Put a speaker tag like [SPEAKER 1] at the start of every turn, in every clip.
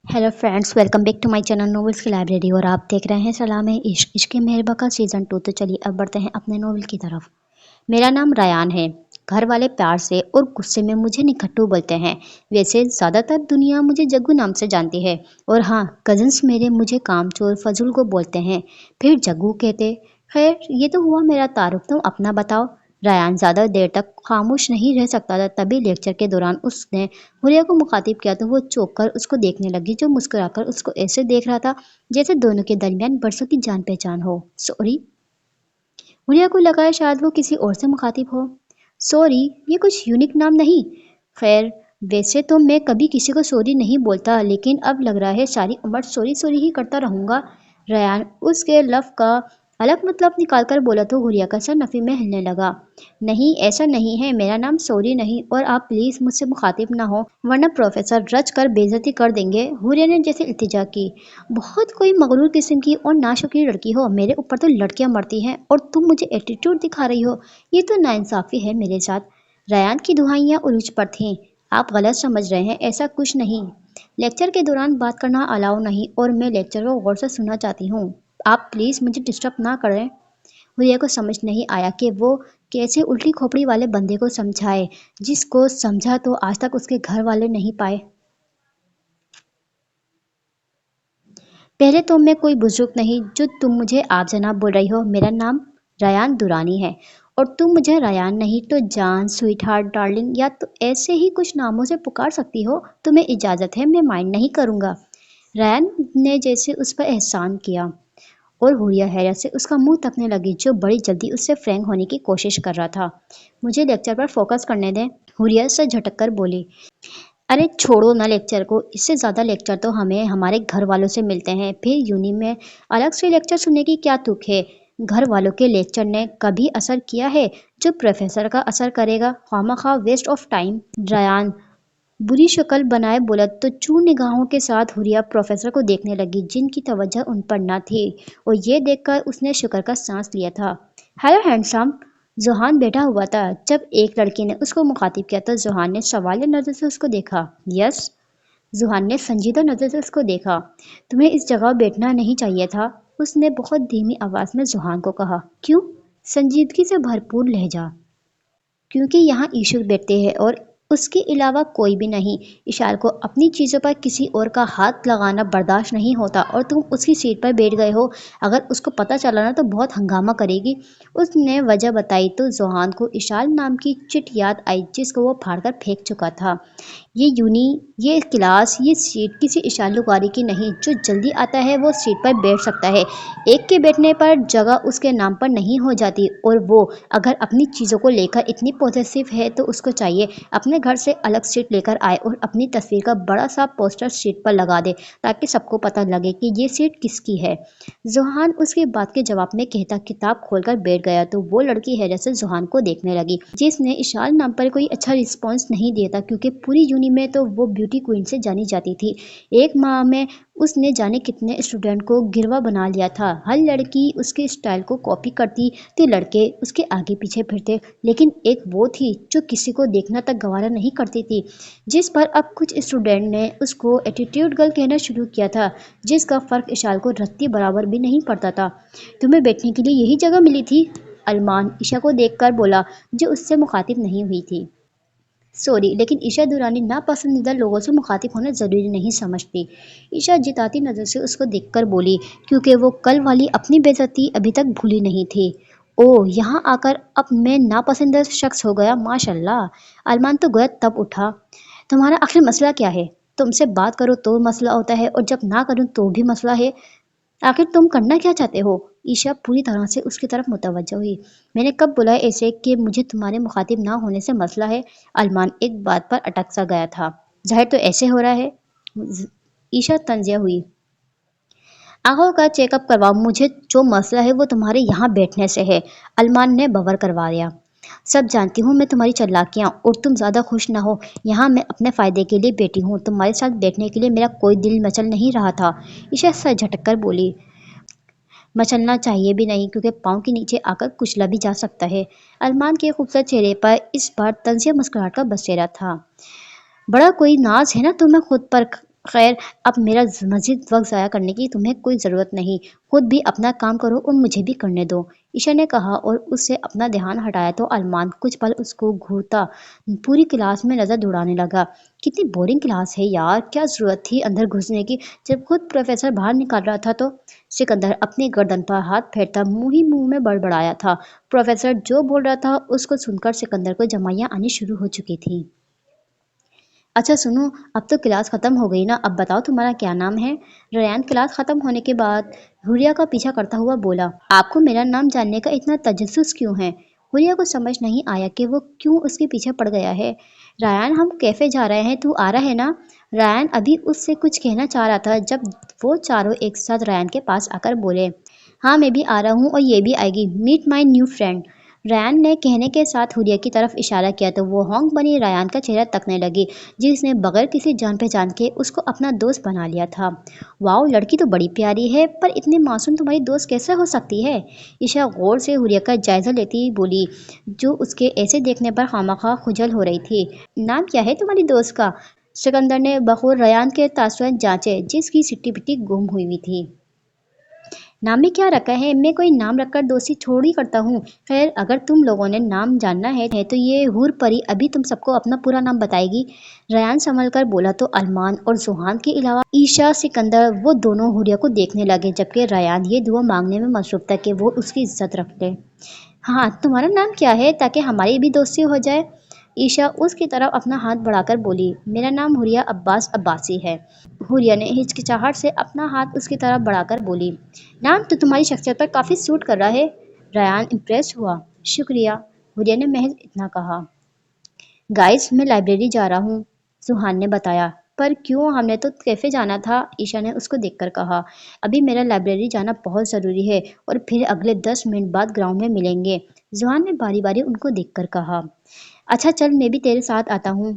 [SPEAKER 1] Hello friends, welcome back to my channel novels की library. और आप देख रहे हैं सलाम है इश्क इश्क मेहरबा का सीज़न 2। तो चलिए अब बढ़ते हैं अपने नॉवेल की तरफ। मेरा नाम रायान है। घर वाले प्यार से और गुस्से में मुझे निखट्टू बोलते हैं। वैसे ज़्यादातर दुनिया मुझे जग्गू नाम से जानती है। और हाँ, कजन्स मेरे मुझे कामचोर फजूल को बोलते हैं, फिर जग्गू कहते। खैर, ये तो हुआ मेरा तारुफ, तुम अपना बताओ। रायान ज़्यादा देर तक खामोश नहीं रह सकता था। तभी लेक्चर के दौरान उसने हुरिया को मुखातिब किया तो वो चौंक कर उसको देखने लगी, जो मुस्कुराकर उसको ऐसे देख रहा था जैसे दोनों के दरमियान बरसों की जान पहचान हो। सॉरी। हुरिया को लगा है शायद वो किसी और से मुखातिब हो। सॉरी, ये कुछ यूनिक नाम नहीं। खैर, वैसे तो मैं कभी किसी को सॉरी नहीं बोलता, लेकिन अब लग रहा है सारी उम्र सॉरी सॉरी ही करता रहूंगा। रयान उसके लफ का अलग मतलब निकालकर बोला तो हुरिया का सर नफी में हिलने लगा। नहीं, ऐसा नहीं है, मेरा नाम सॉरी नहीं, और आप प्लीज मुझसे मुखातिब ना हो, वरना प्रोफेसर रच कर बेइज्जती कर देंगे। हुरिया ने जैसे इल्तिजा की। बहुत कोई मगरूर किस्म की और नाशुक्री लड़की हो, मेरे ऊपर तो लड़कियां मरती हैं और तुम मुझे एटीट्यूड दिखा रही हो। ये तो नाइंसाफी है मेरे साथ। रयान की दुहाइयां उलझ पर थीं। आप गलत समझ रहे हैं, ऐसा कुछ नहीं। लेक्चर के दौरान बात करना अलाउ नहीं, और मैं लेक्चर को गौर से सुनना चाहती हूँ। आप प्लीज मुझे डिस्टर्ब ना करें। हुरिया को समझ नहीं आया कि वो कैसे उल्टी खोपड़ी वाले बंदे को समझाए, जिसको समझा तो आज तक उसके घर वाले नहीं पाए। पहले तो मैं कोई बुजुर्ग नहीं जो तुम मुझे आप जनाब बोल रही हो। मेरा नाम रयान दुरानी है, और तुम मुझे रयान नहीं तो जान, स्वीट हार्ट, डार्लिंग या तो ऐसे ही कुछ नामों से पुकार सकती हो। तुम्हें इजाज़त है, मैं माइंड नहीं करूँगा। रयान ने जैसे उस पर एहसान किया, और हुरिया हैरत से उसका मुंह तकने लगी, जो बड़ी जल्दी उससे फ्रैंक होने की कोशिश कर रहा था। मुझे लेक्चर पर फोकस करने दें, हुरिया से झटक कर बोली। अरे छोड़ो ना लेक्चर को, इससे ज़्यादा लेक्चर तो हमें हमारे घर वालों से मिलते हैं, फिर यूनी में अलग से लेक्चर सुनने की क्या तुक है। घर वालों के लेक्चर ने कभी असर किया है जो प्रोफेसर का असर करेगा। खामखा वेस्ट ऑफ टाइम। रयान बुरी शक्ल बनाए बोला तो चूर निगाहों के साथ हुरिया प्रोफेसर को देखने लगी, जिनकी तवज्जो उन पर न थी, और ये देखकर उसने शुक्र का सांस लिया था। Hello handsome. जुहान बैठा हुआ था। जब एक लड़की ने उसको मुखातिब किया तो जुहान ने सवालिया नजर से उसको देखा। यस। जुहान ने संजीदा नजर से उसको देखा। तुम्हें इस जगह बैठना नहीं चाहिए था, उसने बहुत धीमी आवाज में जुहान को कहा। क्यों? संजीदगी से भरपूर लहजा। क्योंकि यहाँ ईशु बैठते हैं और उसके अलावा कोई भी नहीं। इशार को अपनी चीज़ों पर किसी और का हाथ लगाना बर्दाश्त नहीं होता, और तुम उसकी सीट पर बैठ गए हो। अगर उसको पता चला ना तो बहुत हंगामा करेगी। उसने वजह बताई तो जोहान को इशाल नाम की चिट याद आई, जिसको वो फाड़कर फेंक चुका था। ये यूनी, ये क्लास, ये सीट किसी इशालुकारी की नहीं। जो जल्दी आता है वो सीट पर बैठ सकता है। एक के बैठने पर जगह उसके नाम पर नहीं हो जाती, और वो अगर अपनी चीज़ों को लेकर इतनी पॉजिटिव है तो उसको चाहिए अपने घर से अलग सीट लेकर आए और अपनी तस्वीर का बड़ा सा पोस्टर सीट पर लगा दे, ताकि सबको पता लगे कि ये सीट किसकी है। जोहान उसकी बात के जवाब में कहता किताब खोलकर बैठ गया तो वो लड़की हैरत से जोहान को देखने लगी, जिसने इशाल नाम पर कोई अच्छा रिस्पॉन्स नहीं दिया था, क्योंकि पूरी यूनी में तो वो ब्यूटी क्वीन से जानी जाती थी। एक माह में उसने जाने कितने स्टूडेंट को गिरवा बना लिया था। हर लड़की उसके स्टाइल को कॉपी करती तो लड़के उसके आगे पीछे फिरते, लेकिन एक वो थी जो किसी को देखना तक गवारा नहीं करती थी, जिस पर अब कुछ स्टूडेंट ने उसको एटीट्यूड गर्ल कहना शुरू किया था, जिसका फर्क इशाल को रत्ती बराबर भी नहीं पड़ता था। तुम्हें बैठने के लिए यही जगह मिली थी? अरमान ईशा को देखकर बोला, जो उससे मुखातिब नहीं हुई थी। सॉरी, लेकिन ईशा दुरानी नापसंदीदा लोगों से मुखातिब होना ज़रूरी नहीं समझती। ईशा जिताती नज़र से उसको देखकर बोली, क्योंकि वो कल वाली अपनी बेइज्जती अभी तक भूली नहीं थी। ओह, यहाँ आकर अब मैं नापसंदीदा शख्स हो गया, माशाल्लाह। अरमान तो गोया तब उठा। तुम्हारा आखिर मसला क्या है? तुमसे बात करो तो मसला होता है, और जब ना करूँ तो भी मसला है। आखिर तुम करना क्या चाहते हो? ईशा पूरी तरह से उसकी तरफ मुतवज्जो हुई। मैंने कब बोला ऐसे कि मुझे तुम्हारे मुखातिब ना होने से मसला है? अरमान एक बात पर अटक सा गया था। जाहिर तो ऐसे हो रहा है। ईशा तंजिया हुई। आंखों का चेकअप करवाओ, मुझे जो मसला है वो तुम्हारे यहाँ बैठने से है। अरमान ने बवर करवा दिया। सब जानती हूँ मैं तुम्हारी चालाकियाँ, और तुम ज़्यादा खुश ना हो। यहाँ मैं अपने फ़ायदे के लिए बैठी हूँ, तुम्हारे साथ बैठने के लिए मेरा कोई दिल मचल नहीं रहा था। ईशा सर झटक कर बोली। मचलना चाहिए भी नहीं, क्योंकि पाँव के नीचे आकर कुचला भी जा सकता है। अरमान के खूबसूरत चेहरे पर इस बार तंजिया मुस्कुराहट का बसेरा था। बड़ा कोई नाज है ना तुम्हें खुद पर, خیر اب میرا مزید وقت ضائع کرنے کی تمہیں کوئی ضرورت نہیں، خود بھی اپنا کام کرو اور مجھے بھی کرنے دو، ایشا نے کہا اور اس سے اپنا دھیان ہٹایا تو ارمان کچھ پل اس کو گھورتا پوری کلاس میں نظر دوڑانے لگا۔ کتنی بورنگ کلاس ہے یار، کیا ضرورت تھی اندر گھسنے کی جب خود پروفیسر باہر نکال رہا تھا تو؟ سکندر اپنی گردن پر ہاتھ پھیرتا منہ ہی منہ میں بڑبڑایا تھا۔ پروفیسر جو بول رہا تھا اس کو سن کر سکندر کو جمائیاں آنی شروع ہو چکی تھی۔ اچھا سنو، اب تو کلاس ختم ہو گئی نا، اب بتاؤ تمہارا کیا نام ہے؟ ریان کلاس ختم ہونے کے بعد حوریہ کا پیچھا کرتا ہوا بولا۔ آپ کو میرا نام جاننے کا اتنا تجسس کیوں ہے؟ حوریہ کو سمجھ نہیں آیا کہ وہ کیوں اس کے پیچھے پڑ گیا ہے۔ ریان ہم کیفے جا رہے ہیں، تو آ رہا ہے نا؟ ریان ابھی اس سے کچھ کہنا چاہ رہا تھا جب وہ چاروں ایک ساتھ ریان کے پاس آ کر بولے، ہاں میں بھی آ رہا ہوں اور یہ بھی آئے گی، meet my new friend. Rayan نے کہنے کے ساتھ حوریہ کی طرف اشارہ کیا تو وہ ہونک بنی ریان کا چہرہ تکنے لگی جس نے بغیر کسی جان پہچان کے اس کو اپنا دوست بنا لیا تھا۔ واؤ لڑکی تو بڑی پیاری ہے، پر اتنے معصوم تمہاری دوست کیسے ہو سکتی ہے؟ عشا غور سے حوریہ کا جائزہ لیتی بولی جو اس کے ایسے دیکھنے پر خواہ خجل ہو رہی تھی۔ نام کیا ہے تمہاری دوست کا؟ سکندر نے بخور ریان کے تاثرات جانچے جس کی سٹی پٹی گم ہوئی تھی۔ نام میں کیا رکھا ہے؟ میں کوئی نام رکھ کر دوستی تھوڑی کرتا ہوں۔ خیر اگر تم لوگوں نے نام جاننا ہے تو یہ حور پری ابھی تم سب کو اپنا پورا نام بتائے گی۔ ریان سنبھل کر بولا تو ارمان اور سوہان کے علاوہ عشا، سکندر وہ دونوں حوریہ کو دیکھنے لگے جبکہ ریان یہ دعا مانگنے میں مصروف تھا کہ وہ اس کی عزت رکھ لے۔ ہاں تمہارا نام کیا ہے تاکہ ہماری بھی دوستی ہو جائے؟ عشا اس کی طرف اپنا ہاتھ بڑھا کر بولی، میرا نام حوریہ عباس عباسی ہے۔ حوریہ نے ہچکچاہٹ سے اپنا ہاتھ اس کی طرف بڑھا کر بولی، نام تو تمہاری شخصیت پر کافی سوٹ کر رہا ہے۔ ریان امپریس ہوا۔ شکریہ، حوریہ نے محض اتنا کہا۔ گائز میں لائبریری جا رہا ہوں، سوہان نے بتایا۔ پر کیوں؟ ہم نے تو کیفے جانا تھا، عشا نے اس کو دیکھ کر کہا۔ ابھی میرا لائبریری جانا بہت ضروری ہے اور پھر اگلے 10 منٹ بعد گراؤنڈ میں ملیں گے، سوہان نے باری باری ان کو دیکھ کر کہا۔ اچھا چل میں بھی تیرے ساتھ آتا ہوں،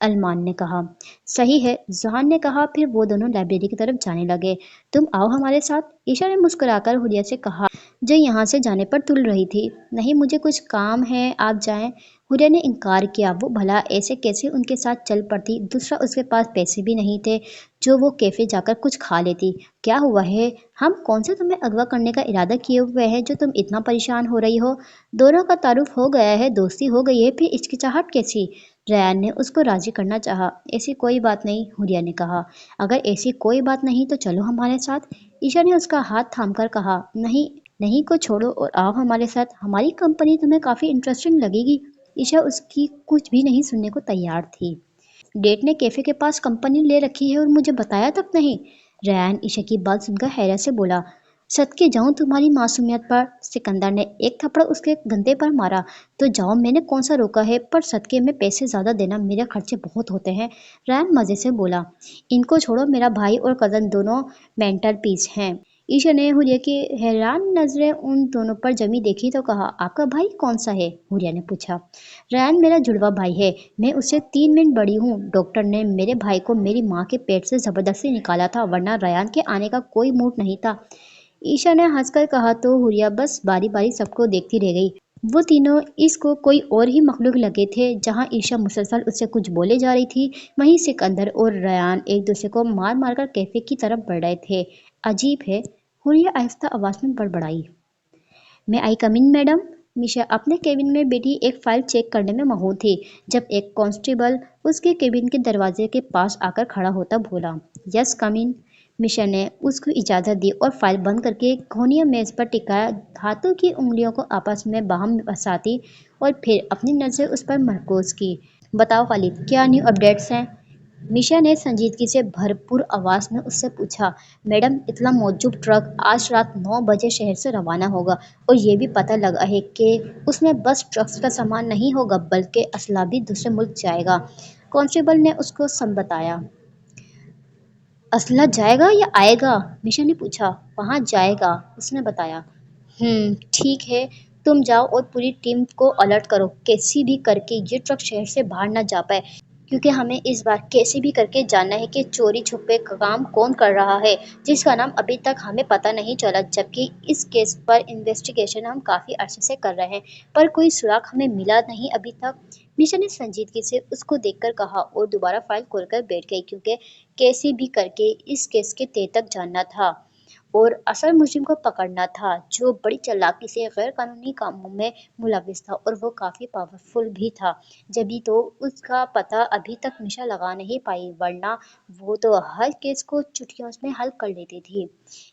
[SPEAKER 1] ارمان نے کہا۔ صحیح ہے، سوہان نے کہا۔ پھر وہ دونوں لائبریری کی طرف جانے لگے۔ تم آؤ ہمارے ساتھ، عشا نے مسکرا کر حوریہ سے کہا جو یہاں سے جانے پر تل رہی تھی۔ نہیں مجھے کچھ کام ہے، آپ جائیں، حوریہ نے انکار کیا۔ وہ بھلا ایسے کیسے ان کے ساتھ چل پڑتی، دوسرا اس کے پاس پیسے بھی نہیں تھے جو وہ کیفے جا کر کچھ کھا لیتی۔ کیا ہوا ہے؟ ہم کون سے تمہیں اغوا کرنے کا ارادہ کیے ہوئے ہیں جو تم اتنا پریشان ہو رہی ہو؟ دونوں کا تعارف ہو گیا ہے، دوستی ہو گئی ہے، پھر ہچکچاہٹ کیسی؟ ریان نے اس کو راضی کرنا چاہا۔ ایسی کوئی بات نہیں، حوریہ نے کہا۔ اگر ایسی کوئی بات نہیں تو چلو ہمارے ساتھ، عشا نے اس کا ہاتھ تھام کر کہا۔ نہیں نہیں کو چھوڑو اور آؤ ہمارے ساتھ، ہماری کمپنی تمہیں کافی انٹرسٹنگ لگے گی۔ عشا اس کی کچھ بھی نہیں سننے کو تیار تھی۔ ڈیٹ نے کیفے کے پاس کمپنی لے رکھی ہے اور مجھے بتایا تک نہیں؟ ریان عشا کی بات سن کر حیرت سے بولا۔ صدقے جاؤں تمہاری معصومیت پر، سکندر نے ایک تھپڑ اس کے گندے پر مارا۔ تو جاؤ، میں نے کون سا روکا ہے، پر صدقے میں پیسے زیادہ دینا، میرے خرچے بہت ہوتے ہیں، ریان مزے سے بولا۔ ان کو چھوڑو، میرا بھائی اور کزن دونوں مینٹل پیس ہیں۔ عشا نے حوریہ کی حیران نظریں ان دونوں پر جمی دیکھی تو کہا، آپ کا بھائی کون سا ہے؟ حوریہ نے پوچھا۔ ریان میرا جڑواں بھائی ہے، میں اس سے 3 منٹ بڑی ہوں، ڈاکٹر نے میرے بھائی کو میری ماں کے پیٹ سے زبردستی نکالا تھا ورنہ ریان کے آنے کا کوئی موڈ نہیں تھا، عشا نے ہنس کر کہا تو حوریہ بس باری باری سب کو دیکھتی رہ گئی۔ وہ تینوں اس کو کوئی اور ہی مخلوق لگے تھے۔ جہاں عشا مسلسل اس سے کچھ بولے جا رہی تھی وہیں سکندر اور ریان ایک دوسرے کو مار مار کر کیفے کی طرف بڑھ رہے تھے۔ عجیب ہے، حوریہ آہستہ آواز میں بڑبڑائی۔ میں آئی کم ان میڈم؟ عشا اپنے کیبن میں بیٹھی ایک فائل چیک کرنے میں مشغول تھی جب ایک کانسٹیبل اس کے کیبن کے دروازے کے پاس آ کر کھڑا ہوتا بولا، یس کم ان۔ عشا نے اس کو اجازت دی اور فائل بند کر کے کھونیا میز پر ٹکایا، ہاتھوں کی انگلیوں کو آپس میں باہم پھنساتی اور پھر اپنی نظریں اس پر مرکوز کی۔ بتاؤ خالد، کیا نیو اپڈیٹس ہیں؟ عشا نے سنجیدگی سے بھرپور آواز میں اس سے پوچھا۔ میڈم اطلاع موجب ٹرک آج رات 9 بجے شہر سے روانہ ہوگا اور یہ بھی پتہ لگا ہے کہ اس میں بس ڈرگس کا سامان نہیں ہوگا بلکہ اسلحہ بھی دوسرے ملک جائے گا، کانسٹیبل نے اس کو بتایا۔ اسلحہ جائے گا یا آئے گا؟ عشا نے پوچھا۔ وہاں جائے گا، اس نے بتایا۔ ٹھیک ہے، تم جاؤ اور پوری ٹیم کو الرٹ کرو کیسی بھی کر کے یہ ٹرک شہر سے باہر نہ جا پائے، کیونکہ ہمیں اس بار کیسے بھی کر کے جاننا ہے کہ چوری چھپے کام کون کر رہا ہے جس کا نام ابھی تک ہمیں پتہ نہیں چلا، جبکہ اس کیس پر انویسٹیگیشن ہم کافی عرصے سے کر رہے ہیں پر کوئی سراغ ہمیں ملا نہیں ابھی تک۔ मीशा ने संजीदगी से उसको देखकर कहा और दोबारा फाइल खोलकर बैठ गई, क्योंकि कैसे भी करके इस केस के तह तक जानना था और असल मुजरिम को पकड़ना था, जो बड़ी चालाकी से गैर कानूनी कामों में मुलविस था और वो काफ़ी पावरफुल भी था। जभी तो उसका पता अभी तक मीशा लगा नहीं पाई, वरना वो तो हर केस को चुटकियों में हल कर लेती थी।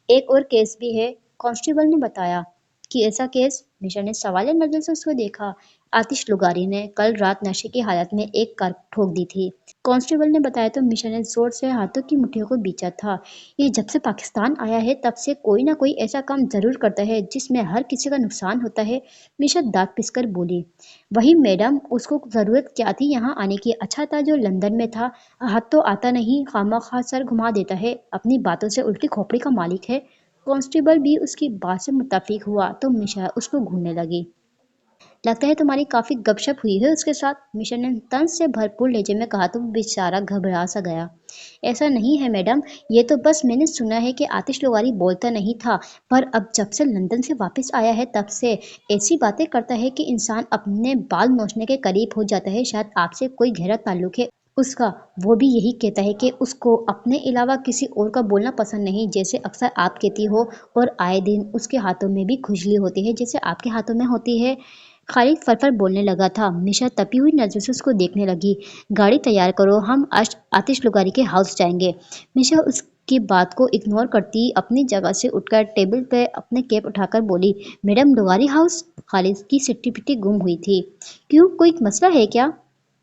[SPEAKER 1] एक और केस भी है, कांस्टेबल ने बताया। कि ऐसा केस? मीशा ने सवालिया नजर से उसको देखा। आतिश लुगारी ने कल रात नशे की हालत में एक कार ठोक दी थी। कांस्टेबल ने बताया तो मीशा ने जोर से हाथों की मुट्ठियों को बीचा था। ये जब से पाकिस्तान आया है तब से कोई ना कोई ऐसा काम जरूर करता है जिसमें हर किसी का नुकसान होता है। मीशा दांत पिसकर बोली। वही मैडम, उसको जरूरत क्या थी यहाँ आने की? अच्छा था जो लंदन में था। हाथ तो आता नहीं, खामखा सर घुमा देता है, अपनी बातों से उल्टी खोपड़ी का मालिक है। कांस्टेबल भी उसकी बात से मुत्तफिक हुआ तो मिशा उसको घूरने लगी। लगता है तुम्हारी काफी गपशप हुई है उसके साथ, मिशा ने तंज से भरपूर लहजे में कहा तो बेचारा घबरा सा गया। ऐसा नहीं है मैडम, ये तो बस मैंने सुना है कि आतिश लोगारी बोलता नहीं था, पर अब जब से लंदन से वापस आया है तब से ऐसी बातें करता है कि इंसान अपने बाल नोचने के करीब हो जाता है। शायद आपसे कोई गहरा ताल्लुक है उसका। वो भी यही कहता है कि उसको अपने अलावा किसी और का बोलना पसंद नहीं, जैसे अक्सर आप कहती हो, और आए दिन उसके हाथों में भी खुजली होती है जैसे आपके हाथों में होती है। खालिद फरफर बोलने लगा था। मिशा तपी हुई नजर से उसको देखने लगी। गाड़ी तैयार करो, हम आज आतिश लुगारी के हाउस जाएंगे। मिशा उसकी बात को इग्नोर करती अपनी जगह से उठकर टेबल पे अपने कैप उठाकर बोली, मैडम लुगारी हाउस? खालिद की सिट्टी पिट्टी गुम हुई थी। क्यों, कोई मसला है क्या?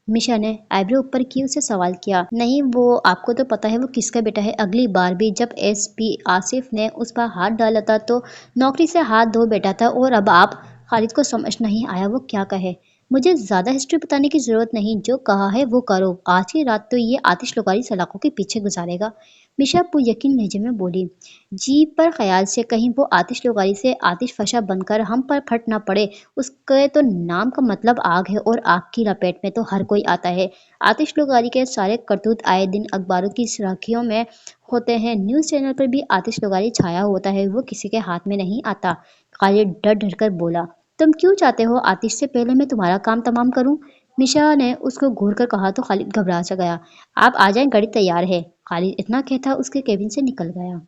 [SPEAKER 1] मिशा ने आईब्रो ऊपर की उसे सवाल किया। नहीं, वो आपको तो पता है वो किसका बेटा है। अगली बार भी जब एसपी आसिफ ने उस पर हाथ डाला था तो नौकरी से हाथ धो बैठा था, और अब आप? खालिद को समझ नहीं आया वो क्या कहे। मुझे ज्यादा हिस्ट्री बताने की जरूरत नहीं, जो कहा है वो करो। आज की रात तो ये आतिश लुगारी सलाखों के पीछे गुजारेगा। मिशा यकीन लहजे में बोली। जी, पर ख्याल से कहीं वो आतिश लुगारी से आतिश फशा बनकर हम पर फट ना पड़े। उसके तो नाम का मतलब आग है, और आग की लपेट में तो हर कोई आता है। आतिश लुगारी के सारे करतूत आए दिन अखबारों की सुर्खियों में होते हैं। न्यूज़ चैनल पर भी आतिश लुगारी छाया होता है, वो किसी के हाथ में नहीं आता। खालिद डर डर कर बोला। तुम क्यों चाहते हो आतिश से पहले मैं तुम्हारा काम तमाम करूं? मिशा ने उसको घूर कर कहा तो खालिद घबरा सा गया। आप आ जाएं, गाड़ी तैयार है। खालिद इतना कहता उसके केबिन से निकल गया।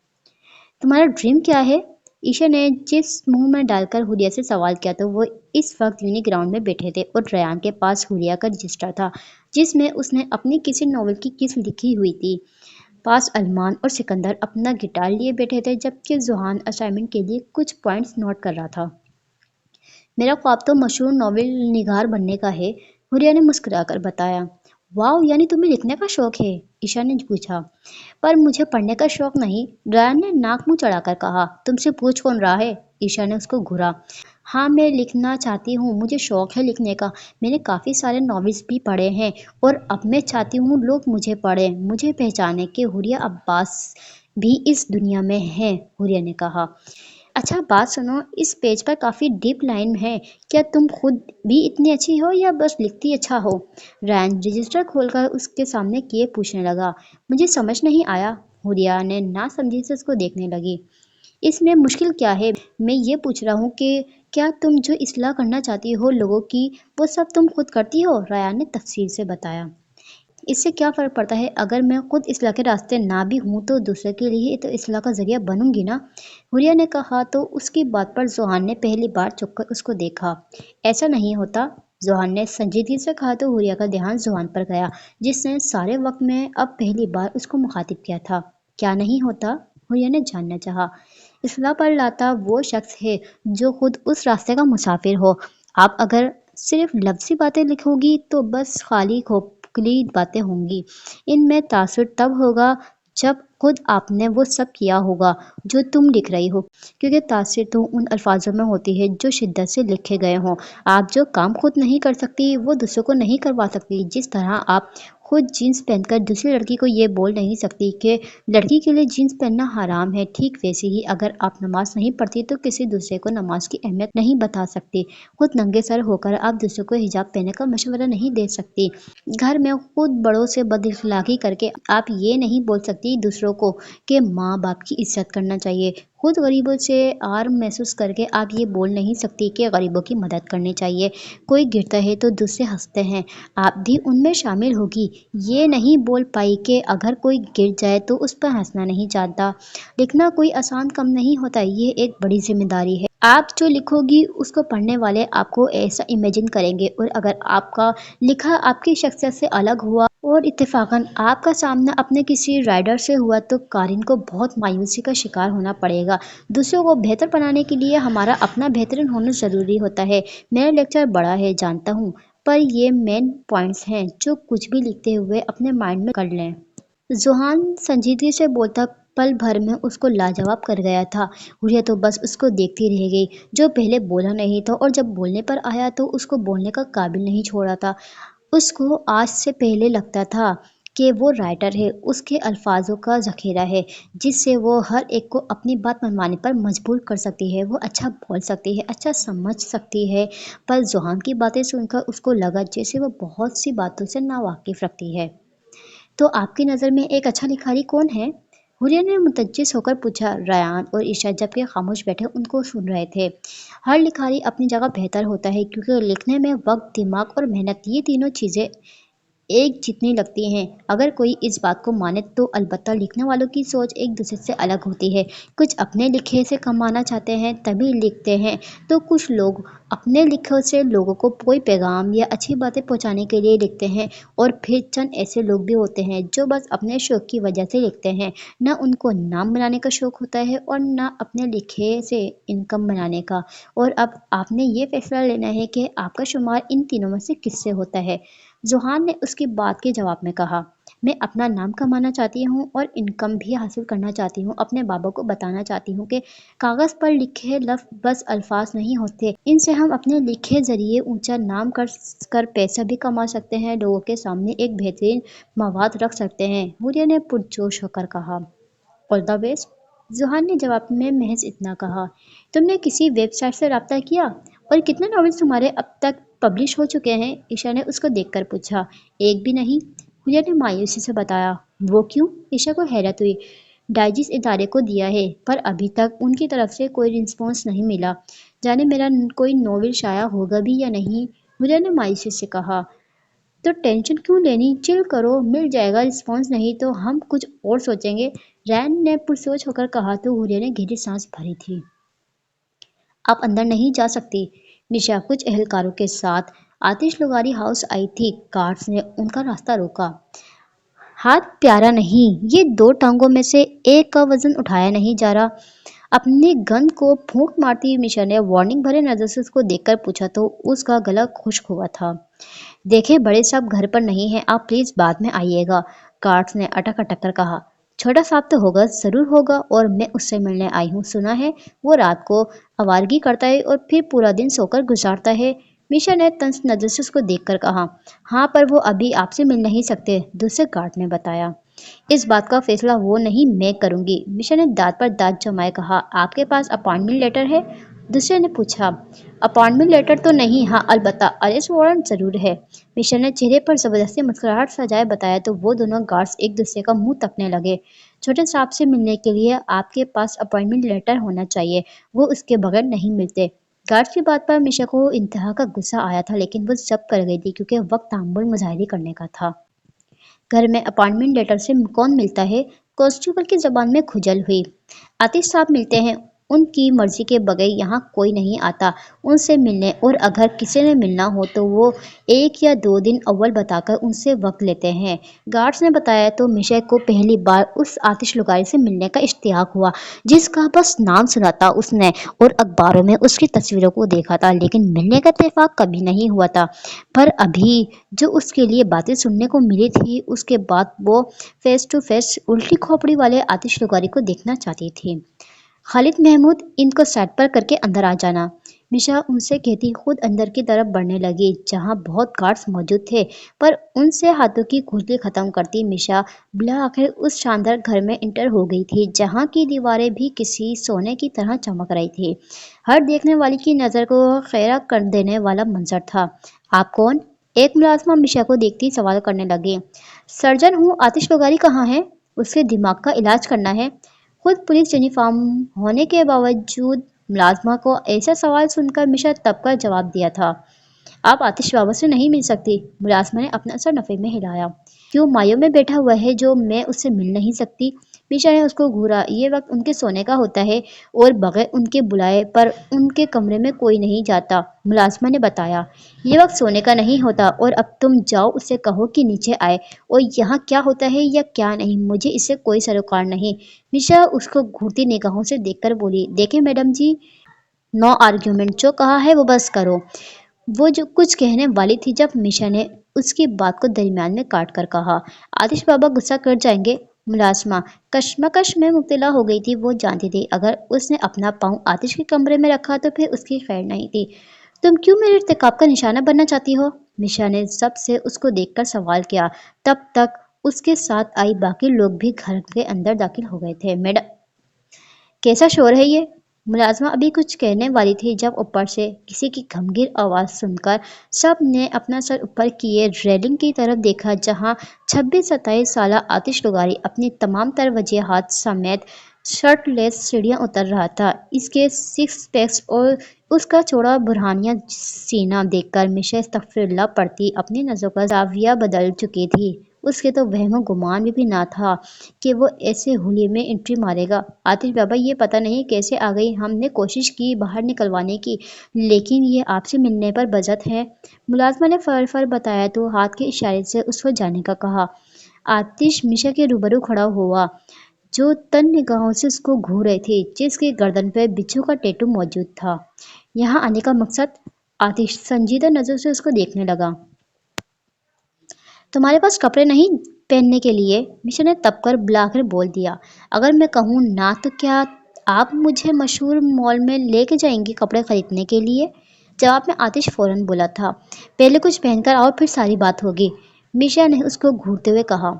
[SPEAKER 1] तुम्हारा ड्रीम क्या है? ईशा ने जिस मुंह में डालकर हुलिया से सवाल किया तो वो इस वक्त यूनी ग्राउंड में बैठे थे, और रयान के पास हुलिया का रजिस्टर था जिसमें उसने अपनी किसी नॉवल की किस्त लिखी हुई थी। पास अरमान और सिकंदर अपना गिटार लिए बैठे थे, जबकि जुहान असाइनमेंट के लिए कुछ पॉइंट्स नोट कर रहा था। मेरा ख्वाब तो मशहूर नॉवेल निगार बनने का है, हुरिया ने मुस्कुराकर बताया। वाह, यानी तुम्हें लिखने का शौक है? ईशा ने पूछा। पर मुझे पढ़ने का शौक नहीं, ड्रायन ने नाक मुंह चढ़ाकर कहा। तुमसे पूछ कौन रहा है? ईशा ने उसको घूरा। हाँ, मैं लिखना चाहती हूँ, मुझे शौक है लिखने का। मैंने काफ़ी सारे नॉवेल्स भी पढ़े हैं, और अब मैं चाहती हूँ लोग मुझे पढ़ें, मुझे पहचाने कि हुरिया अब्बास भी इस दुनिया में है, हुरिया ने कहा। अच्छा बात सुनो, इस पेज पर काफ़ी डीप लाइन है। क्या तुम खुद भी इतनी अच्छी हो या बस लिखती अच्छा हो? रैन रजिस्टर खोलकर उसके सामने किए पूछने लगा। मुझे समझ नहीं आया। हुरिया ने ना समझी से उसको देखने लगी। इसमें मुश्किल क्या है? मैं ये पूछ रहा हूँ कि क्या तुम जो इस्लाह करना चाहती हो लोगों की, वो सब तुम खुद करती हो? रयान ने तफसील से बताया। इससे क्या फ़र्क पड़ता है? अगर मैं खुद इस्लाह के रास्ते ना भी हूँ तो दूसरे के लिए तो इस्लाह का ज़रिया बनूंगी ना। हुरिया ने कहा तो उसकी बात पर जोहान ने पहली बार चुपकर उसको देखा। ऐसा नहीं होता, जोहान ने संजीदगी से कहा तो हुरिया का ध्यान जोहान पर गया, जिसने सारे वक्त में अब पहली बार उसको मुखातिब किया था। क्या नहीं होता? हुरिया ने जानना चाहा। इस्लाह पर लाता वो शख्स है जो खुद उस रास्ते का मुसाफिर हो। आप अगर सिर्फ लफ्ज़ी बातें लिखोगी तो बस खाली खोखली बातें होंगी। इनमें तासुर तब होगा जब खुद आपने वो सब किया होगा जो तुम लिख रही हो, क्योंकि तासीर तो उन अल्फाजों में होती है जो शिद्दत से लिखे गए हों। आप जो काम खुद नहीं कर सकती वो दूसरों को नहीं करवा सकती। जिस तरह आप खुद जीन्स पहनकर दूसरी लड़की को ये बोल नहीं सकती कि लड़की के लिए जीन्स पहनना हराम है, ठीक वैसे ही अगर आप नमाज नहीं पढ़ती तो किसी दूसरे को नमाज की अहमियत नहीं बता सकती। खुद नंगे सर होकर आप दूसरों को हिजाब पहनने का मशवरा नहीं दे सकती। घर में खुद बड़ों से बदअखलाकी करके आप ये नहीं बोल सकती दूसरों को कि माँ बाप की इज्जत करना चाहिए। खुद गरीबों से आर महसूस करके आप ये बोल नहीं सकती कि गरीबों की मदद करनी चाहिए। कोई गिरता है तो दूसरे हंसते हैं, आप भी उनमें शामिल होगी। ये नहीं बोल पाई कि अगर कोई गिर जाए तो उस पर हंसना नहीं चाहता। लिखना कोई आसान काम नहीं होता, ये एक बड़ी जिम्मेदारी है। आप जो लिखोगी उसको पढ़ने वाले आपको ऐसा इमेजिन करेंगे, और अगर आपका लिखा आपकी शख्सियत से अलग हुआ और इत्तेफाकन आपका सामना अपने किसी राइडर से हुआ तो कारिन को बहुत मायूसी का शिकार होना पड़ेगा। दूसरों को बेहतर बनाने के लिए हमारा अपना बेहतरीन होना ज़रूरी होता है। मेरा लेक्चर बड़ा है जानता हूँ, पर ये मेन पॉइंट्स हैं जो कुछ भी लिखते हुए अपने माइंड में कर लें। जोहान संजीदगी से बोलता पल भर में उसको लाजवाब कर गया था। हुरिया तो बस उसको देखती रह गई, जो पहले बोला नहीं था और जब बोलने पर आया तो उसको बोलने का काबिल नहीं छोड़ा था। उसको आज से पहले लगता था कि वो राइटर है, उसके अल्फाजों का ज़ख़ीरा है जिससे वो हर एक को अपनी बात मनवाने पर मजबूर कर सकती है। वो अच्छा बोल सकती है, अच्छा समझ सकती है, पर जोहान की बातें सुनकर उसको लगा जैसे वो बहुत सी बातों से नावाकिफ़ रखती है। तो आपकी नज़र में एक अच्छा लिखारी कौन है? हुरिया ने मुतज्जिस होकर पूछा। रयान और ईशा जबकि खामोश बैठे उनको सुन रहे थे। हर लिखारी अपनी जगह बेहतर होता है क्योंकि लिखने में वक्त, दिमाग और मेहनत, ये तीनों चीज़ें एक जितनी लगती हैं। अगर कोई इस बात को माने तो अलबत्ता लिखने वालों की सोच एक दूसरे से अलग होती है। कुछ अपने लिखे से कमाना चाहते हैं तभी लिखते हैं, तो कुछ लोग अपने लिखे से लोगों को कोई पैगाम या अच्छी बातें पहुंचाने के लिए लिखते हैं, और फिर चंद ऐसे लोग भी होते हैं जो बस अपने शौक की वजह से लिखते हैं। न उनको नाम बनाने का शौक होता है और न अपने लिखे से इनकम बनाने का। और अब आपने ये फैसला लेना है कि आपका शुमार इन तीनों में से किससे होता है। जोहान ने उसकी बात के जवाब में कहा, मैं अपना नाम कमाना चाहती हूँ और इनकम भी हासिल करना चाहती हूँ। अपने बाबा को बताना चाहती हूँ कि कागज़ पर लिखे लफ्ज़ बस अल्फाज नहीं होते, इनसे हम अपने लिखे ज़रिए ऊंचा नाम कर पैसा भी कमा सकते हैं, लोगों के सामने एक बेहतरीन मवाद रख सकते हैं। हुरिया ने पुरजोश होकर कहा। All the best. जोहान ने जवाब में महज इतना कहा, तुमने किसी वेबसाइट से रब्ता किया? और कितने नॉवेल्स तुम्हारे अब तक पब्लिश हो चुके हैं? ईशा ने उसको देखकर पूछा। एक भी नहीं, हुरिया ने मायूसी से बताया। वो क्यों? ईशा को हैरत हुई। डाइजिस इदारे को दिया है, पर अभी तक उनकी तरफ से कोई रिस्पॉन्स नहीं मिला। जाने मेरा कोई नॉवेल शाया होगा भी या नहीं, हुरिया ने मायूसी से कहा। तो टेंशन क्यों लेनी, चिल करो, मिल जाएगा। रिस्पॉन्स नहीं तो हम कुछ और सोचेंगे, रैन ने पुरसोच होकर कहा तो हुरिया ने गहरी सांस भरी थी। आप अंदर नहीं जा सकती। निशा कुछ एहलकारों के साथ आतिशलुगारी हाउस आई थी। गार्ड्स ने उनका रास्ता रोका। हाथ प्यारा नहीं, ये दो टांगों में से एक का वजन उठाया नहीं जा रहा। अपनी गन को फूंक मारती हुई मिशा ने वार्निंग भरे नजर से उसको देखकर पूछा तो उसका गला खुश्क हुआ था। देखे बड़े साहब घर पर नहीं है, आप प्लीज बाद में आइएगा, गार्ड्स ने अटक अटक कर कहा। छोटा साहब तो होगा, जरूर होगा, और मैं उससे मिलने आई हूँ। सुना है वो रात को आवारगी करता है और फिर पूरा दिन सोकर गुजारता है। मिशा ने तंज नजर से उसको देखकर कहा। हाँ, पर वो अभी आपसे मिल नहीं सकते, दूसरे गार्ड ने बताया। इस बात का फैसला वो नहीं, मैं करूंगी, मिशा ने दांत पर दांत जमाए कहा। आपके पास अपॉइंटमेंट लेटर है? दूसरे ने पूछा। अपॉइंटमेंट लेटर तो नहीं, हाँ अलबत्ता अरेस्ट वारंट जरूर है, मिशा ने चेहरे पर जबरदस्ती मुस्कुराहट सजाए बताया। तो वो दोनों गार्ड्स एक दूसरे का मुंह तकने लगे। छोटे साहब से मिलने के लिए आपके पास अपॉइंटमेंट लेटर होना चाहिए, वो उसके बगैर नहीं मिलते। गार्ड्स की बात पर मिशा को इंतहा का गुस्सा आया था, लेकिन वो जब्त कर गई थी क्योंकि वक्त तामुल मुजाहिरी करने का था। घर में अपॉइंटमेंट लेटर से कौन मिलता है? कांस्टेबल की जबान में खुजल हुई। आतिश साहब मिलते हैं, उनकी मर्जी के बगैर यहाँ कोई नहीं आता उनसे मिलने, और अगर किसी ने मिलना हो तो वो 1 या 2 दिन अव्वल बताकर उनसे वक्त लेते हैं, गार्ड्स ने बताया। तो मिशा को पहली बार उस आतिश लुगारी से मिलने का इश्तियाक हुआ जिसका बस नाम सुना था उसने और अखबारों में उसकी तस्वीरों को देखा था, लेकिन मिलने का इत्तेफाक कभी नहीं हुआ था। पर अभी जो उसके लिए बातें सुनने को मिली थी, उसके बाद वो फेस टू फेस उल्टी खोपड़ी वाले आतिश लुगारी को देखना चाहती थी। खालिद महमूद, इनको सेट पर करके अंदर आ जाना, मिशा उनसे कहती खुद अंदर की तरफ बढ़ने लगी जहां बहुत गार्ड्स मौजूद थे, पर उनसे हाथों की खुजली खत्म करती मिशा बिला आखिर उस शानदार घर में इंटर हो गई थी जहां की दीवारें भी किसी सोने की तरह चमक रही थी। हर देखने वाली की नज़र को खैरा कर देने वाला मंजर था। आप कौन? एक मुलाजमा मिशा को देखती सवाल करने लगी। सर्जन हूँ, आतिश लोगारी कहाँ है? उसके दिमाग का इलाज करना है। खुद पुलिस यूनिफॉर्म होने के बावजूद मुलाजमा को ऐसा सवाल सुनकर मिशा तब का जवाब दिया था, आप आतिश बाबा से नहीं मिल सकती। मुलाजमा ने अपना सर नफे में हिलाया। क्यों मायूं में बैठा हुआ है जो मैं उससे मिल नहीं सकती? मिशा ने उसको घूरा। ये वक्त उनके सोने का होता है और बगैर उनके बुलाए पर उनके कमरे में कोई नहीं जाता। मुलाजमा ने बताया, ये वक्त सोने का नहीं होता और अब तुम जाओ उससे कहो कि नीचे आए और यहाँ क्या होता है या क्या नहीं मुझे इससे कोई सरोकार नहीं। मिशा उसको घूरती निगाहों से देखकर बोली, देखे मैडम जी, नो आर्ग्यूमेंट, जो कहा है वो बस करो। वो जो कुछ कहने वाली थी जब मिशा ने उसकी बात को दरमियान में काट कर कहा, आतिश बाबा गुस्सा कर जाएंगे। मुलाजमा कश्मकश में मुब्तला हो गई थी। वो जानती थी अगर उसने अपना पाँव आतिश के कमरे में रखा तो फिर उसकी खैर नहीं थी। तुम क्यों मेरे इर्तिकाब का निशाना बनना चाहती हो? मिशा ने सबसे उसको देखकर सवाल किया। तब तक उसके साथ आई बाकी लोग भी घर के अंदर दाखिल हो गए थे। मैडम, कैसा शोर है ये? मुलाजमा अभी कुछ कहने वाली थी जब ऊपर से किसी की गंभीर आवाज सुनकर सब ने अपना सर ऊपर किए रेलिंग की तरफ देखा जहां 26-27 साल आतिश लुगारी अपनी तमाम तर वजूहात समेत शर्टलेस सीढ़ियां उतर रहा था। इसके सिक्स पैक्स और उसका चौड़ा बुरहानिया सीना देखकर मिशा अस्तगफिरुल्लाह पढ़ती अपनी नजरों का जाविया बदल चुकी थी। उसके तो वहमो गुमान भी ना था कि वो ऐसे हुलिये में एंट्री मारेगा। आतिश बाबा, ये पता नहीं कैसे आ गई, हमने कोशिश की बाहर निकलवाने की, लेकिन ये आपसे मिलने पर बजत है। मुलाजमा ने फर फर बताया तो हाथ के इशारे से उसको जाने का कहा। आतिश मिशा के रूबरू खड़ा हुआ जो तन निगाहों से उसको घूर रहे थे, जिसकी गर्दन पर बिच्छू का टैटू मौजूद था। यहाँ आने का मकसद? आतिश संजीदा नजर से उसको देखने लगा। तुम्हारे पास कपड़े नहीं पहनने के लिए? मिशा ने तपकर बुलाकर बोल दिया। अगर मैं कहूँ ना तो क्या आप मुझे मशहूर मॉल में लेके जाएंगी कपड़े खरीदने के लिए? जवाब में आतिश फौरन बोला था। पहले कुछ पहनकर आओ फिर सारी बात होगी। मिशा ने उसको घूरते हुए कहा।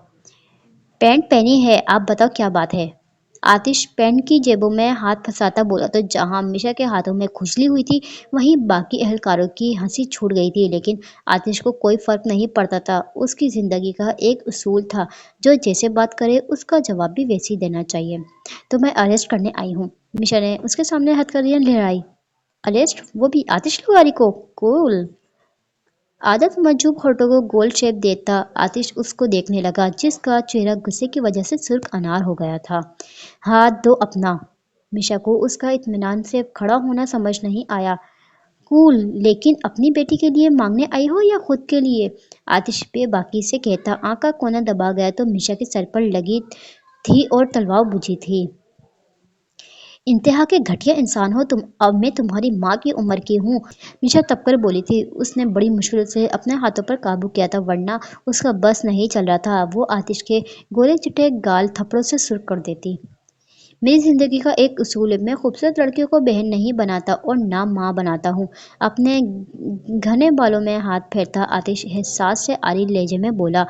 [SPEAKER 1] पैंट पहनी है, आप बताओ क्या बात है? आतिश पैंट की जेबों में हाथ फंसाता बोला तो जहां मिशा के हाथों में खुजली हुई थी वहीं बाकी अहलकारों की हंसी छूट गई थी, लेकिन आतिश को कोई फर्क नहीं पड़ता था। उसकी जिंदगी का एक उसूल था, जो जैसे बात करे उसका जवाब भी वैसे ही देना चाहिए। तो मैं अरेस्ट करने आई हूँ। मिशा ने उसके सामने हथकड़ियां लहराई। अरेस्ट? वो भी आतिश लुगारी को? कूल। आदत मजूब होठों को गोल शेप देता आतिश उसको देखने लगा, जिसका चेहरा गुस्से की वजह से सुर्ख अनार हो गया था। हाथ दो अपना। मिशा को उसका इत्मीनान से खड़ा होना समझ नहीं आया। कूल, लेकिन अपनी बेटी के लिए मांगने आई हो या खुद के लिए? आतिश बेबाकी से कहता। आंख का कोना दबा गया तो मिशा के सर पर लगी थी और तलवार बुझी थी। इंतहा के घटिया इंसान हो तुम। अब मैं तुम्हारी माँ की उम्र की हूँ। मिशा तपकर बोली थी। उसने बड़ी मुश्किल से अपने हाथों पर काबू किया था, वरना उसका बस नहीं चल रहा था। वो आतिश के गोरे चिट्टे गाल थप्पड़ों से सुर्ख कर देती। मेरी जिंदगी का एक उसूल है, मैं खूबसूरत लड़कियों को बहन नहीं बनाता और ना माँ बनाता हूँ। अपने घने बालों में हाथ फेरता आतिश एहसास से आरी लहजे में बोला।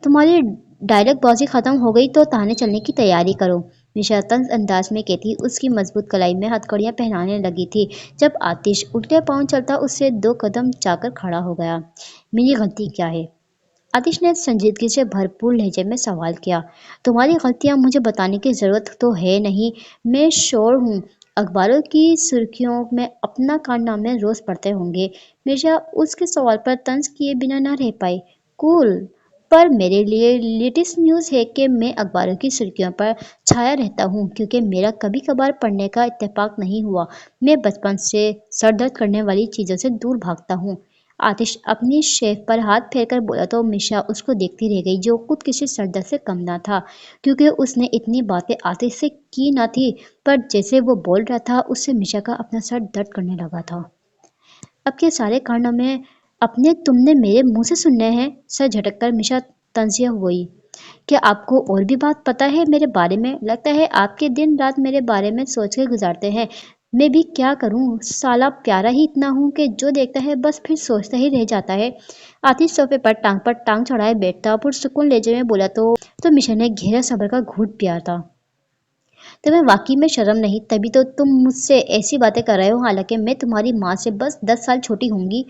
[SPEAKER 1] तुम्हारी डायलॉग बाजी खत्म हो गई तो ताने चलने की तैयारी करो। निशा तंज अंदाज में कहती उसकी मजबूत कलाई में हथकड़ियां पहनाने लगी थी। जब आतिश उल्टे पांव चलता उससे 2 कदम जाकर खड़ा हो गया। मेरी गलती क्या है? आतिश ने संजीदगी से भरपूर लहजे में सवाल किया। तुम्हारी गलतियां मुझे बताने की जरूरत तो है नहीं, मैं श्योर हूँ अखबारों की सुर्खियों में अपना कारनामे रोज पढ़ते होंगे। मिर्जा उसके सवाल पर तंज किए बिना न रह पाई। कूल, पर मेरे लिए लेटेस्ट न्यूज़ है कि मैं अखबारों की सुर्खियों पर छाया रहता हूँ क्योंकि मेरा कभी कभार पढ़ने का इत्तेफाक नहीं हुआ। मैं बचपन से सर दर्द करने वाली चीज़ों से दूर भागता हूँ। आतिश अपनी शेफ पर हाथ फेरकर बोला तो मिशा उसको देखती रह गई, जो खुद किसी सरदर्द से कम ना था, क्योंकि उसने इतनी बातें आतिश से की ना थी। पर जैसे वो बोल रहा था उससे मिशा का अपना सर दर्द करने लगा था। अब के सारे कारनामे अपने तुमने मेरे मुंह से सुनने हैं? सर झटककर मिशा तंजिया हुई। क्या आपको और भी बात पता है मेरे बारे में? लगता है आपके दिन रात मेरे बारे में सोच के गुजारते हैं। मैं भी क्या करूं, साला प्यारा ही इतना हूं कि जो देखता है बस फिर सोचता ही रह जाता है। आतिश सोफे पर टांग चढ़ाए बैठता पुरसुकून लहजे में बोला तो मिशा ने गहरा सब्र का घूंट पिया था। तुम्हें वाकई में शर्म नहीं? तभी तो तुम मुझसे ऐसी बातें कर रहे हो, हालांकि मैं तुम्हारी माँ से बस 10 साल छोटी होंगी।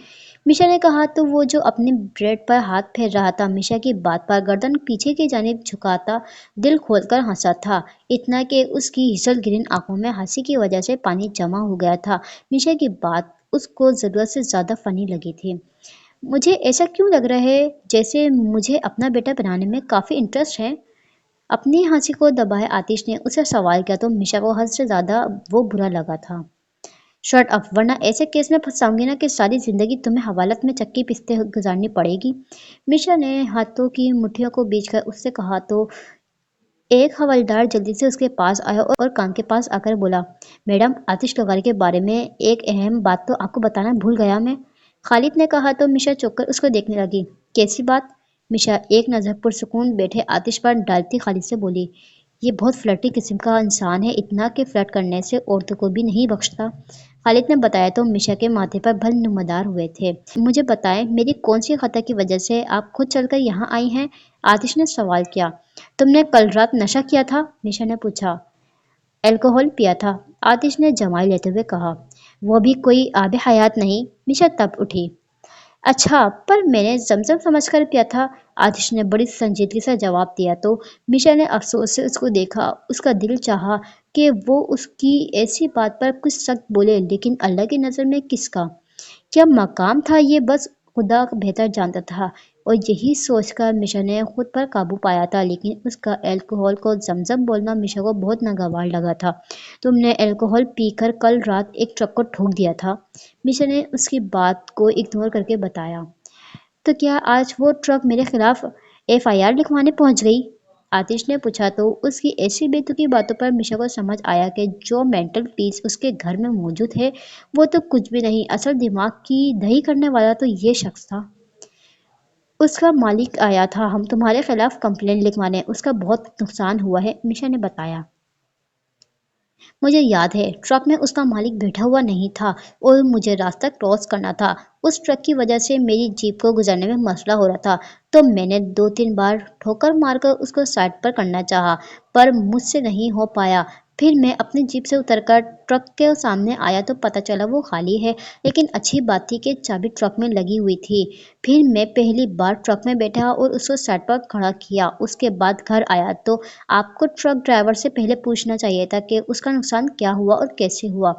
[SPEAKER 1] मिशा ने कहा तो वो जो अपने ब्रेड पर हाथ फेर रहा था मिशा की बात पर गर्दन पीछे की जानिब झुकाता दिल खोलकर हंसा था, इतना कि उसकी हिसल गिरीन आंखों में हंसी की वजह से पानी जमा हो गया था। मिशा की बात उसको जरूरत से ज्यादा फनी लगी थी। मुझे ऐसा क्यों लग रहा है जैसे मुझे अपना बेटा बनाने में काफी इंटरेस्ट है। अपनी हंसी को दबाए आतिश ने उसे सवाल किया तो मिशा को हद से ज्यादा वो बुरा लगा था। शट अप, वरना ऐसे केस में फंसाऊंगी ना कि सारी जिंदगी तुम्हें हवालत में चक्की पीसते गुजारनी पड़ेगी। मिशा ने हाथों की मुट्ठियों को बीच कर उससे कहा तो एक हवलदार जल्दी से उसके पास आया और कान के पास आकर बोला, मैडम आतिश लोगारी के बारे में एक अहम बात तो आपको बताना भूल गया मैं। खालिद ने कहा तो मिशा चौंक कर उसको देखने लगी। कैसी बात? मिशा एक नजर पुरसुकून बैठे आतिश पर डालती खालिद से बोली, ये बहुत फ्लर्टी किस्म का इंसान है, इतना कि फ्लर्ट करने से औरतों को भी नहीं बख्शता। खालिद ने बताया तो मिशा के माथे पर भल नुमादार हुए थे। मुझे बताएं मेरी कौन सी खता की वजह से आप खुद चलकर यहाँ आई हैं? आतिश ने सवाल किया। तुमने कल रात नशा किया था? मिशा ने पूछा। अल्कोहल पिया था, आतिश ने जमाई लेते हुए कहा। वो भी कोई आबे हयात नहीं। मिशा तब उठी। अच्छा, पर मैंने ज़मज़म समझकर पिया था, आतिश ने बड़ी संजीदगी से जवाब दिया तो मिशा ने अफ़सोस से उसको देखा। उसका दिल चाहा कि वो उसकी ऐसी बात पर कुछ सख्त बोले, लेकिन अल्लाह की नज़र में किसका क्या मकाम था ये बस खुदा बेहतर जानता था। और यही सोचकर मिशा ने खुद पर काबू पाया था, लेकिन उसका अल्कोहल को ज़मज़म बोलना मिशा को बहुत नागवार लगा था। तुमने अल्कोहल पीकर कल रात एक ट्रक को ठोक दिया था, मिशा ने उसकी बात को इग्नोर करके बताया। तो क्या आज वो ट्रक मेरे खिलाफ एफआईआर लिखवाने पहुंच गई? आतिश ने पूछा तो उसकी ऐसी बेतुकी बातों पर मिशा को समझ आया कि जो मेंटल पीस उसके घर में मौजूद है वो तो कुछ भी नहीं, असल दिमाग की दही करने वाला तो ये शख्स था। उसका मालिक आया था हम तुम्हारे खिलाफ कंप्लेंट लिखवाने, उसका बहुत नुकसान हुआ है, मिशा ने बताया। मुझे याद है ट्रक में उसका मालिक बैठा हुआ नहीं था और मुझे रास्ता क्रॉस करना था। उस ट्रक की वजह से मेरी जीप को गुजरने में मसला हो रहा था, तो मैंने 2-3 बार ठोकर मारकर उसको साइड पर करना चाहा, पर मुझसे नहीं हो पाया। फिर मैं अपनी जीप से उतरकर ट्रक के सामने आया तो पता चला वो खाली है, लेकिन अच्छी बात थी कि चाबी ट्रक में लगी हुई थी। फिर मैं पहली बार ट्रक में बैठा और उसको साइड पर खड़ा किया। उसके बाद घर आया तो आपको ट्रक ड्राइवर से पहले पूछना चाहिए था कि उसका नुकसान क्या हुआ और कैसे हुआ।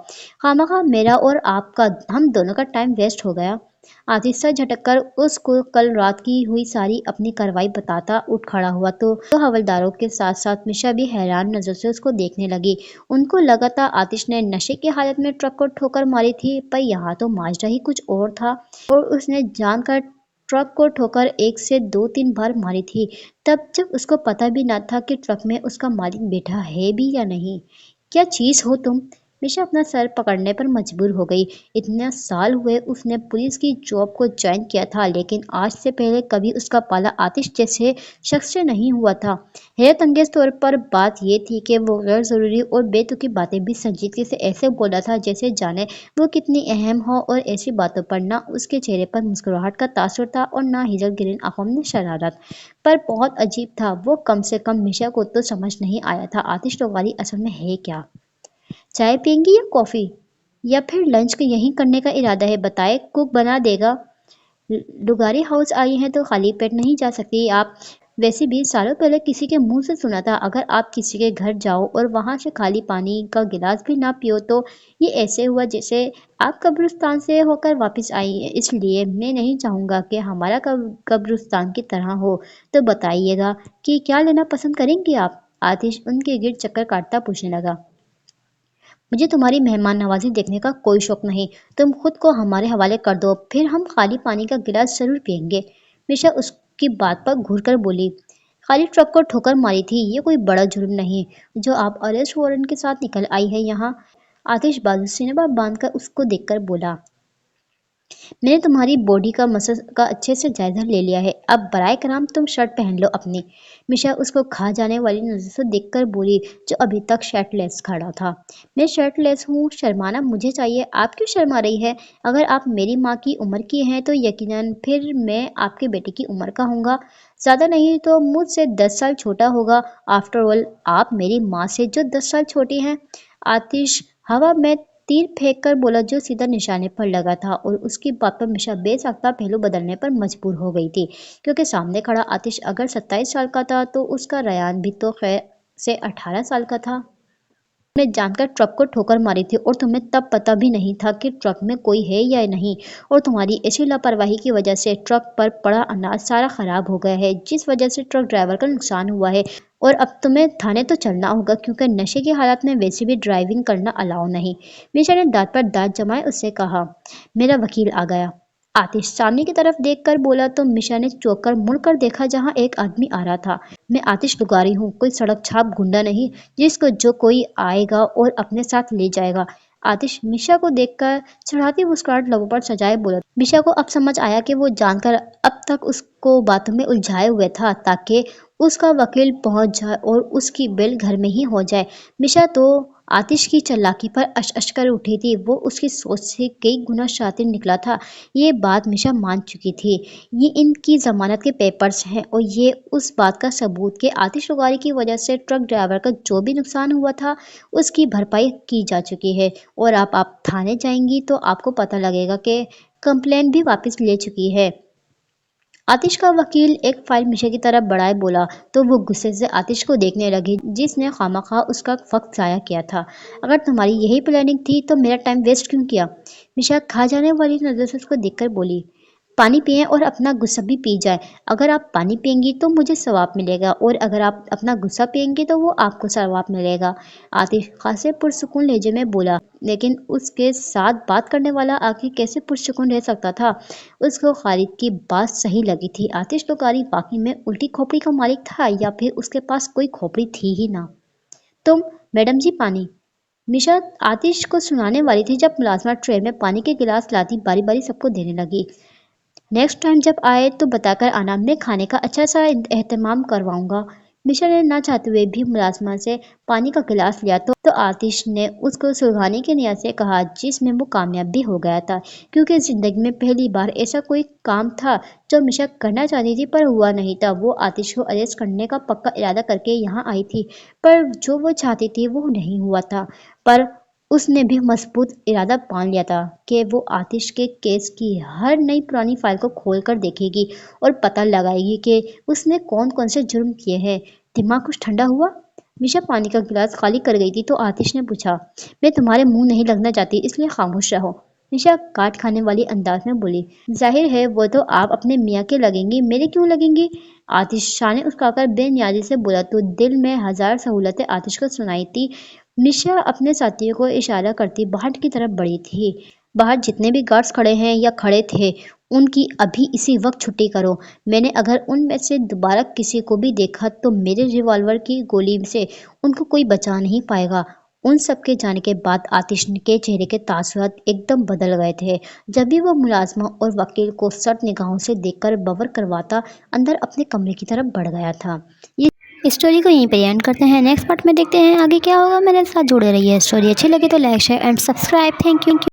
[SPEAKER 1] खामखा मेरा और आपका हम दोनों का टाइम वेस्ट हो गया। आतिश झटक कर उसको कल रात की हुई सारी अपनी कार्रवाई बताता उठ खड़ा हुआ तो हवलदारों के साथ साथ मिशा भी हैरान नजर से उसको देखने लगी। उनको लगा था आतिश ने नशे की हालत में ट्रक को ठोकर मारी थी, पर यहाँ तो माजरा ही कुछ और था और उसने जानकर ट्रक को ठोकर 1 से 2-3 बार मारी थी, तब जब उसको पता भी न था कि ट्रक में उसका मालिक बैठा है भी या नहीं। क्या चीज़ हो तुम? मिशा अपना सर पकड़ने पर मजबूर हो गई। इतने साल हुए उसने पुलिस की जॉब को ज्वाइन किया था, लेकिन आज से पहले कभी उसका पाला आतिश जैसे शख्स से नहीं हुआ था। हैरत अंगेज तौर पर बात यह थी कि वो गैर ज़रूरी और बेतुकी बातें भी संजीदगी से ऐसे बोला था जैसे जाने वो कितनी अहम हो, और ऐसी बातों पर ना उसके चेहरे पर मुस्कुराहट का तासुर था और ना हिजल गिरीन आंखों में शरारत। पर बहुत अजीब था, वो कम से कम मिशा को तो समझ नहीं आया था आतिश लोगारी असल में है क्या। चाय पियेंगी या कॉफ़ी? या फिर लंच का यहीं करने का इरादा है? बताए, कुक बना देगा। लुगारी हाउस आई हैं तो खाली पेट नहीं जा सकती आप। वैसे भी सालों पहले किसी के मुंह से सुना था अगर आप किसी के घर जाओ और वहां से खाली पानी का गिलास भी ना पियो तो ये ऐसे हुआ जैसे आप कब्रिस्तान से होकर वापस आई हैं। इसलिए मैं नहीं चाहूंगा कि हमारा कब्रिस्तान की तरह हो। तो बताइएगा कि क्या लेना पसंद करेंगी आप? आतिश उनके गिर्द चक्कर काटता पूछने लगा। मुझे तुम्हारी मेहमान नवाजी देखने का कोई शौक नहीं, तुम खुद को हमारे हवाले कर दो, फिर हम खाली पानी का गिलास जरूर पियेंगे। मिशा उसकी बात पर घूर कर बोली। खाली ट्रक को ठोकर मारी थी, ये कोई बड़ा जुर्म नहीं जो आप अरेस्ट वारंट के साथ निकल आई है यहाँ। आतिश बाजू सीने पर बांध कर उसको देखकर बोला। मैंने तुम्हारी बॉडी का मसल का अच्छे से जायजा ले लिया है, अब बराए कराम तुम शर्ट पहन लो अपनी। मिशा उसको खा जाने वाली नजर से देखकर बोली, जो अभी तक शर्टलेस खड़ा था। मैं शर्टलेस हूँ, शर्माना मुझे चाहिए, आप क्यों शर्मा रही है? अगर आप मेरी माँ की उम्र की हैं तो यकीनन फिर मैं आपके बेटे की उम्र का हूँगा, ज़्यादा नहीं तो मुझसे 10 साल छोटा होगा। आफ्टर ऑल आप मेरी माँ से जो 10 साल छोटी हैं। आतिश हवा में तीर फेंक कर बोला जो सीधा निशाने पर लगा था, और उसकी बात पर मिशा बेसाख्ता पहलू बदलने पर मजबूर हो गई थी, क्योंकि सामने खड़ा आतिश अगर 27 साल का था तो उसका रयान भी तो खैर से 18 साल का था। ने जानकर ट्रक को ठोकर मारी थी और तुम्हें तब पता भी नहीं था कि ट्रक में कोई है या नहीं, और तुम्हारी ऐसी लापरवाही की वजह से ट्रक पर पड़ा अनाज सारा खराब हो गया है, जिस वजह से ट्रक ड्राइवर का नुकसान हुआ है। और अब तुम्हें थाने तो चलना होगा, क्योंकि नशे की हालत में वैसे भी ड्राइविंग करना अलाउ नहीं। मिशा ने दांत पर दांत जमाए उससे कहा। मेरा वकील आ गया, आतिश सामने की तरफ देखकर बोला तो मिशा ने चौंक कर मुड़कर देखा जहां एक आदमी आ रहा था। मैं आतिश लुगारी हूँ, कोई सड़क छाप गुंडा नहीं जिसको जो कोई आएगा और अपने साथ ले जाएगा। आतिश मिशा को देखकर चढ़ाती मुस्कुराहट लबों पर सजाए बोला। मिशा को अब समझ आया कि वो जानकर अब तक उसको बातों में उलझाए हुए था ताकि उसका वकील पहुंच जाए और उसकी बेल घर में ही हो जाए। मिशा तो आतिश की चालाकी पर अश कर उठी थी, वो उसकी सोच से कई गुना शातिर निकला था। ये बात मिशा मान चुकी थी। ये इनकी जमानत के पेपर्स हैं और ये उस बात का सबूत कि आतिश लुगारी की वजह से ट्रक ड्राइवर का जो भी नुकसान हुआ था उसकी भरपाई की जा चुकी है। और आप थाने जाएंगी तो आपको पता लगेगा कि कंप्लेन भी वापस ले चुकी है। आतिश का वकील एक फाइल मिशा की तरफ बढ़ाए बोला तो वो गुस्से से आतिश को देखने लगी, जिसने खामखा उसका वक्त जाया किया था। अगर तुम्हारी यही प्लानिंग थी तो मेरा टाइम वेस्ट क्यों किया? मिशा खा जाने वाली नजर से उसको देखकर बोली। पानी पिए और अपना गुस्सा भी पी जाए। अगर आप पानी पियेंगी तो मुझे सवाब मिलेगा, और अगर आप अपना गुस्सा पियेंगी तो वो आपको सवाब मिलेगा। आतिश खासे पुरसुकून लहजे में बोला, लेकिन उसके साथ बात करने वाला आखिर कैसे पुरसुकून रह सकता था? उसको खालिद की बात सही लगी थी। आतिश लुगारी वाकई में उल्टी खोपड़ी का मालिक था, या फिर उसके पास कोई खोपड़ी थी ही ना। तुम मैडम जी पानी। मिशा आतिश को सुनाने वाली थी जब मुलाजमा ट्रे में पानी के गिलास लाती बारी बारी सबको देने लगी। नेक्स्ट टाइम जब आए तो बताकर आना, मैं खाने का अच्छा सा एहतमाम करवाऊंगा। मिशा ने ना चाहते हुए भी मुलाजमा से पानी का गिलास लिया तो आतिश ने उसको सुलझाने की नियत से कहा, जिसमें वो कामयाब भी हो गया था, क्योंकि जिंदगी में पहली बार ऐसा कोई काम था जो मिशा करना चाहती थी पर हुआ नहीं था। वो आतिश को अरेस्ट करने का पक्का इरादा करके यहाँ आई थी, पर जो वो चाहती थी वो नहीं हुआ था। पर उसने भी मजबूत इरादा बांध लिया था कि वो आतिश के केस की हर नई पुरानी फाइल को खोल कर देखेगी और पता लगाएगी कि उसने कौन कौन से जुर्म किए हैं। दिमाग कुछ ठंडा हुआ? मिशा पानी का गिलास खाली कर गई थी तो आतिश ने पूछा, मैं तुम्हारे मुंह नहीं लगना चाहती, इसलिए खामोश रहो। मिशा काट खाने वाली अंदाज में बोली, जाहिर है वो तो आप अपने मियाँ के लगेंगी, मेरे क्यों लगेंगी? आतिश शाने उसकाकर बेनियाजी से बोला तो दिल में हजार सहूलतें आतिश को सुनाई थी। मिशा अपने साथियों को इशारा करती बाहर की तरफ बढ़ी थी। बाहर जितने भी गार्ड्स खड़े हैं या खड़े थे, उनकी अभी इसी वक्त छुट्टी करो। मैंने अगर उनमें से दोबारा किसी को भी देखा तो मेरे रिवॉल्वर की गोली से उनको कोई बचा नहीं पाएगा। उन सब के जाने के बाद आतिश के चेहरे के तासुरात एकदम बदल गए थे। जब भी वो मुलाजमा और वकील को सट निगाहों से देखकर बवर करवाता, अंदर अपने कमरे की तरफ बढ़ गया था। इस स्टोरी को यहीं पे एंड करते हैं। नेक्स्ट पार्ट में देखते हैं आगे क्या होगा। मेरे साथ जुड़े रहिए। स्टोरी अच्छी लगी तो like share and subscribe. Thank you.